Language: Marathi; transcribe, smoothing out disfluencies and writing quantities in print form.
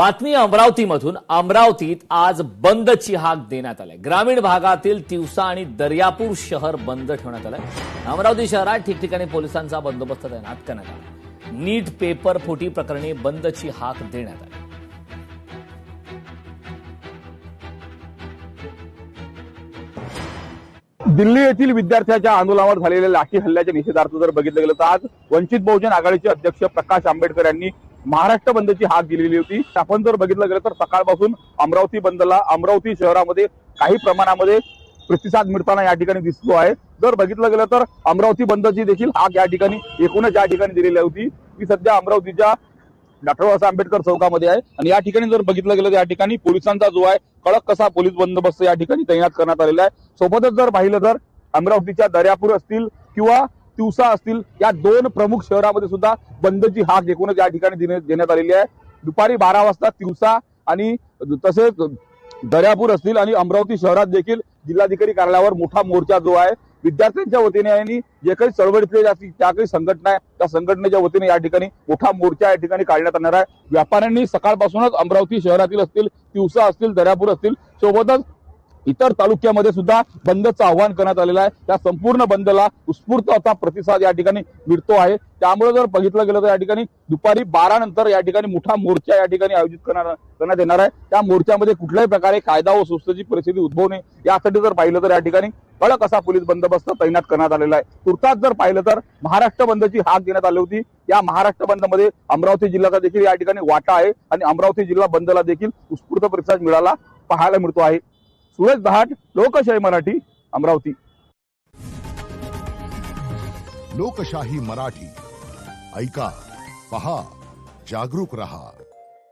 बातमी अमरावतीमधून. अमरावतीत आज बंदची हाक देण्यात आली. ग्रामीण भागातील तिवसा आणि दर्यापूर शहर बंद ठेवण्यात आलंय. अमरावती शहरात ठिकठिकाणी पोलिसांचा बंदोबस्त तैनात करण्यात आला. नीट पेपर फुटी प्रकरणी बंदची हाक देण्यात आली. दिल्ली येथील विद्यार्थ्यांच्या आंदोलनावर झालेल्या लाठी हल्ल्याच्या निषेधार्थ जर बघितलं गेलं तर आज वंचित बहुजन आघाडीचे अध्यक्ष प्रकाश आंबेडकर यांनी महाराष्ट्र बंदची हाक दिलेली होती. आपण जर बघितलं गेलं तर सकाळपासून अमरावती बंदला अमरावती शहरामध्ये काही प्रमाणामध्ये प्रतिसाद मिळताना या ठिकाणी दिसतो आहे. जर बघितलं गेलं तर अमरावती बंदची देखील हाक या ठिकाणी एकूणच या ठिकाणी दिलेली होती. ती सध्या अमरावतीच्या डॉक्टर बाबासाहेब आंबेडकर चौकामध्ये आहे आणि या ठिकाणी जर बघितलं गेलं तर या ठिकाणी पोलिसांचा जो आहे कडक कसा पोलीस बंदोबस्त या ठिकाणी तैनात करण्यात आलेला आहे. सोबतच जर पाहिलं तर अमरावतीच्या दर्यापूर असतील किंवा तिवसा असतील या दोन प्रमुख शहरामध्ये सुद्धा बंदची हाक एकूणच या ठिकाणी देण्यात आलेली आहे. दुपारी 12 वाजता तिवसा आणि तसेच दर्यापूर असतील आणि अमरावती शहरात देखील जिल्हाधिकारी कार्यालयावर मोठा मोर्चा जो आहे विद्यार्थ्यांच्या वतीने आणि जे काही चळवळीतले त्या काही संघटना आहे त्या संघटनेच्या वतीने या ठिकाणी मोठा मोर्चा या ठिकाणी काढण्यात येणार आहे. व्यापाऱ्यांनी सकाळपासूनच अमरावती शहरातील असतील तिवसा असतील दर्यापूर असतील सोबतच इतर तालुक्यामध्ये सुद्धा बंदचं आवाहन करण्यात आलेलं आहे. त्या संपूर्ण बंदला उत्स्फूर्त असा प्रतिसाद या ठिकाणी मिळतो आहे. त्यामुळे जर बघितलं गेलं तर या ठिकाणी दुपारी 12 नंतर या ठिकाणी मोठा मोर्चा या ठिकाणी आयोजित करण्यात येणार आहे. त्या मोर्चामध्ये कुठल्याही प्रकारे कायदा व सुव्यवस्थेची परिस्थिती उद्भवू नये यासाठी जर पाहिलं तर या ठिकाणी कडक असा पोलीस बंदोबस्त तैनात करण्यात आलेला आहे. तुर्तास जर पाहिलं तर महाराष्ट्र बंदची हाक देण्यात आली होती. या महाराष्ट्र बंदमध्ये अमरावती जिल्ह्याचा देखील या ठिकाणी वाटा आहे आणि अमरावती जिल्हा बंदला देखील उत्स्फूर्त प्रतिसाद मिळाला पाहायला मिळतो आहे. सुरेश दहाट, लोकशाही मराठी, अमरावती. लोकशाही मराठी ऐका, पहा, जागरूक रहा.